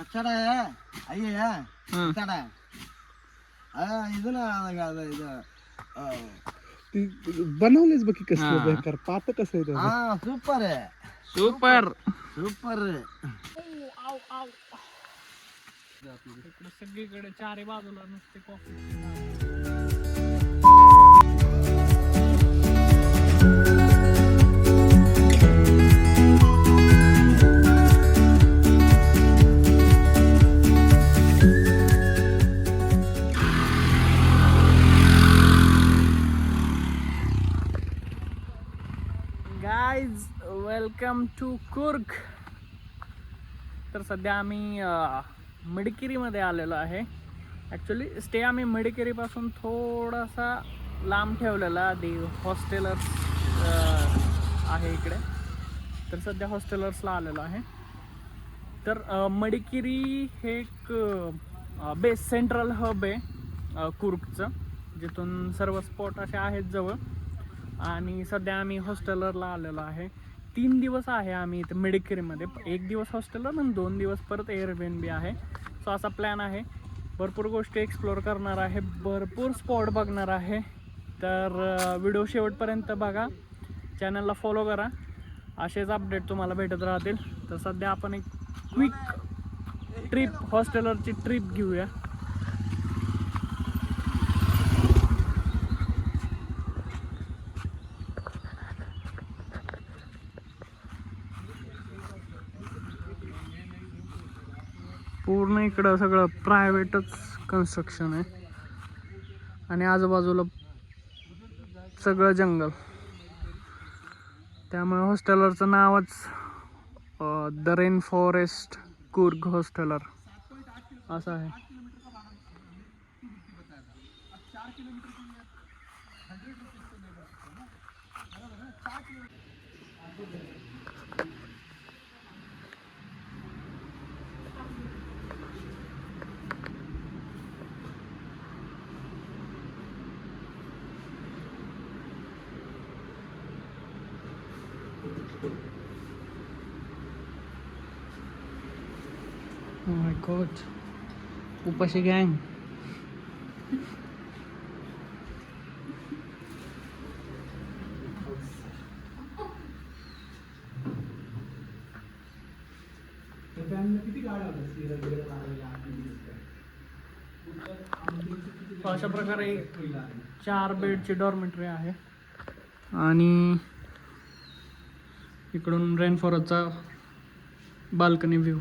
ಕಚ್ಚಡ ಅಯ್ಯ ಕಚ್ಚಡ ಇದನ್ನ ಅದು ಇದು बनवलेच बघ की कसं बेकार पात कसं आहे हा सूपर आहे सुपर सूपर सगळीकडे चारी बाजूला नुसते coffee. Guys welcome to Coorg. तर सध्या आम्ही मडिकेरीमध्ये आलेलो आहे. ॲक्च्युली स्टे आम्ही मडिकेरीपासून थोडासा लांब ठेवलेला. आधी हॉस्टेलर्स आहे इकडे, तर सध्या हॉस्टेलर्सला आलेलो आहे. तर मडिकेरी हे एक बेस सेंट्रल हब आहे कुर्गचं, जिथून सर्व स्पॉट असे आहेत जवळ. आणि सध्या आम्ही हॉस्टेलरला आलेलो आहे. 3 दिवस आहे आम्ही इथे मडिकेरीमध्ये. 1 दिवस हॉस्टेलर आणि 2 दिवस परत एअरबीएनबी आहे. सो असा प्लॅन आहे. भरपूर गोष्टी एक्सप्लोअर करणार आहे, भरपूर स्पॉट बघणार आहे. तर व्हिडिओ शेवटपर्यंत बघा, चॅनलला फॉलो करा, असेच अपडेट तुम्हाला भेटत राहतील. तर सध्या आपण एक क्विक ट्रिप, हॉस्टेलरची ट्रिप घेऊया. पूर्ण इकडं सगळं प्रायव्हेटच कन्स्ट्रक्शन आहे आणि आजूबाजूला सगळं जंगल. त्यामुळे हॉस्टेलरचं नावच the rain forest Coorg hosteller असं आहे. Oh my god, upashi gang. अशा प्रकारे 4 बेडची डॉर्मेटरी आहे आणि इकडून रेन फॉरेस्टचा बाल्कनी व्ह्यू.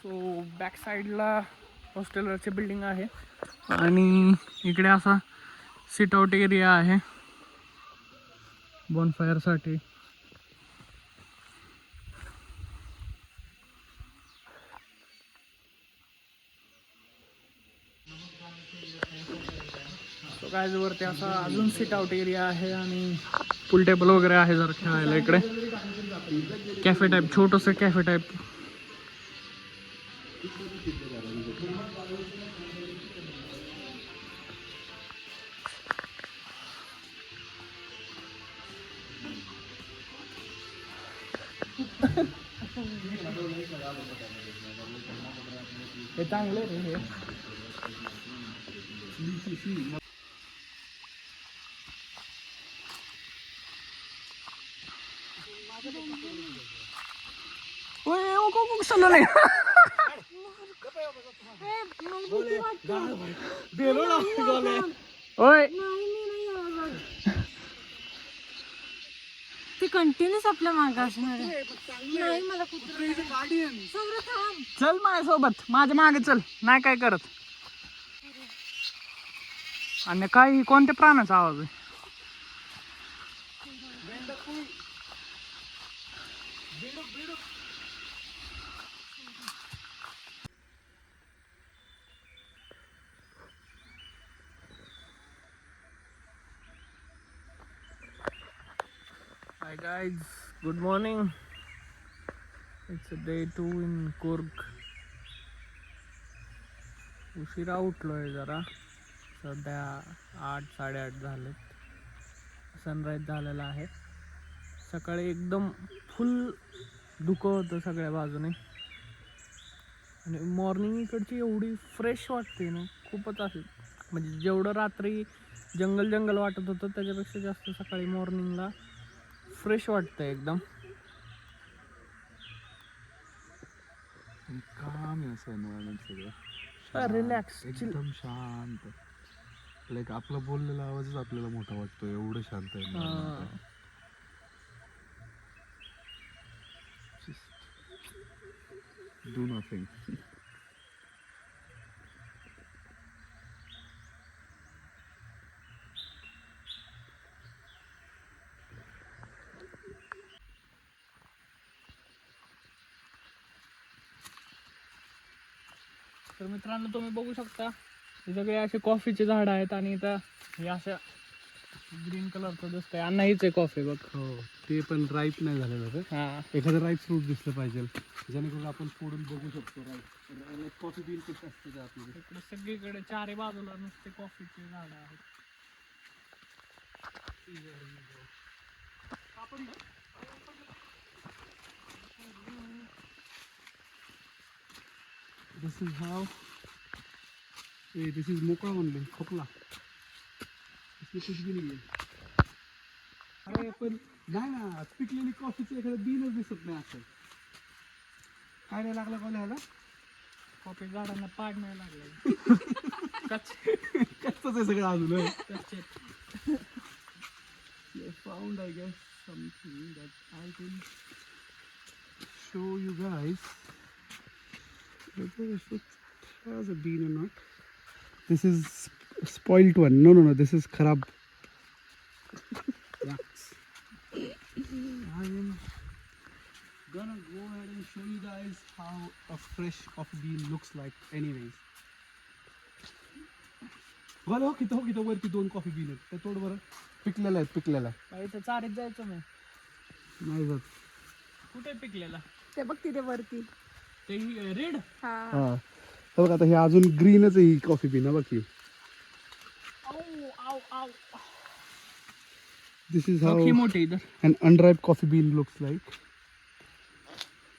सो बॅक साईडला हॉस्टेलरची बिल्डिंग आहे आणि इकडे असा सिट आउट एरिया आहे बॉनफायरसाठी. सो गाईज वरती असा अजून सिट आउट एरिया आहे आणि पूल टेबल वगैरे आहे जर खेळायला. इकडे कॅफे टाईप, छोटंसं कॅफे टाईप. हे चांगलं आहे रे हे. नाही ते कंटिन्यूस आपल्या मागे असणार आहे. नाही मला चल माझ्यासोबत, माझ्या मागे चल. नाही काय करत. आणि काही कोणत्या प्राण्याचा आवाज आहे? Hi guys, good morning. It's a day 2 in Kurg. उशिरा उठलोय जरा, सध्या 8-8:30 झालेत. सनराईज झालेला आहे. सकाळी एकदम फुल धुकं होतं सगळ्या बाजूने आणि मॉर्निंग इकडची एवढी फ्रेश वाटते ना, खूपच असे म्हणजे जेवढं रात्री जंगल वाटत होतं त्याच्यापेक्षा जास्त सकाळी मॉर्निंगला फ्रेश वाटतं एकदम. काम आहे असं एन्व्हायरमेंट सगळं रिलॅक्स एकदम शांत. लाईक आपला बोललेला आवाजच आपल्याला मोठा वाटतो, एवढं शांत आहे. Do nothing. तर मित्रांनो तुम्ही बघू शकता हे सगळे असे कॉफीचे झाड आहेत आणि इथं हे अशा ग्रीन कलरचं दिसतंय. अण्णा हीच आहे कॉफी बघ. हो, ते पण राईप नाही झालेलं तर हा, एखादं राईप फ्रूट दिसलं पाहिजे जेणेकरून आपण फोडून बघू शकतो. राईप कॉफी बीन कसं असतं ते आपल्याला. इकडे सगळीकडे चारी बाजूला नुसते कॉफीचे झाड आहेत. दिस इज हाव दिस इज मोकळा म्हणले खोकला. कुछ भी नाही आहे. अरे पण नाही ना, पिकलेली कॉफीचं एखादं बीनच दिसत नाही. असं काय नाही लागलं का ह्याला? कॉफी झाडांना पाड नाही लागले. कच्चंच आहे सगळं अजून. कच्चे found I guess something that I can show you guys. Whether if it has a bean or not. This is spoiled one. No, this is kharab. Yucks. I am gonna go ahead and show you guys how a fresh coffee bean looks like anyways. हो किती वरती 2 coffee bean आहेत. त्या तोड बरं. पिकलेला आहे. इथं चारीत जायचं मी. नाही जात. कुठे पिकलेला? ते बघ तिथे वरती. ते रेड. हा बघ आता हे अजून ग्रीनच आहे ही कॉफी बीन. बघ ही. दिस इज हाऊ मोठी इधर. an unripe coffee bean looks like.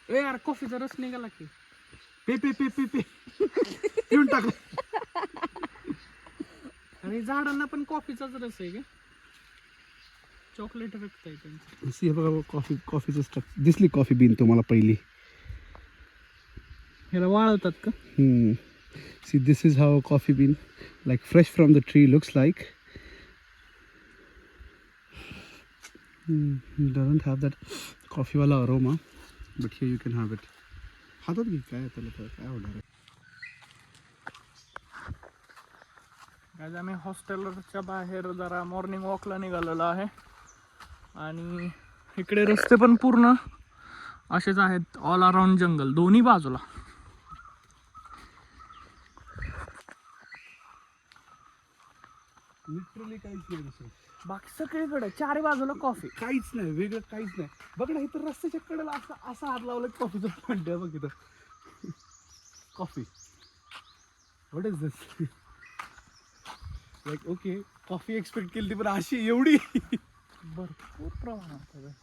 ए यार कॉफीचा रस निघाला की. पे पिऊन टाक. आणि झाडांना पण कॉफीचाच रस आहे का? चॉकलेट रक्त आहे त्यांचं. सी बघा कॉफीचं स्ट्रक्चर दिसली कॉफी बीन तुम्हाला पहिली. ह्याला वाळवतात का? See, this is how a coffee bean, like fresh from the tree, looks like. It doesn't have that coffee wala aroma, but here you can have it. हातात घे काय त्याला काय होणार आहे. आज आम्ही हॉस्टेलच्या बाहेर जरा मॉर्निंग वॉकला निघालेलो आहे आणि इकडे रस्ते पण पूर्ण असेच आहेत, ऑल अराउंड जंगल दोन्ही बाजूला. लिटरली काहीच नाही दुसरं. बाकी सगळीकडे चारी बाजूला कॉफी. काहीच नाही वेगळं, काहीच नाही. बघ ना इथं रस्त्याच्या कडेला असं हात लावलं कॉफीचं पॉइंट आहे. बघ इथं coffee. What is this? Like okay coffee expect केली पण अशी एवढी भरपूर प्रमाणात आहे.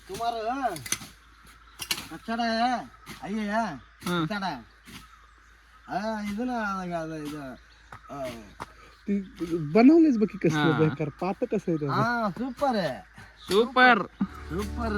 तुम्हारा कच्चड़ा है आइए कच्चड़ा बनवलेच बघ की कसं बेकार पात कसं आहे. हाँ सुपर है सुपर सुपर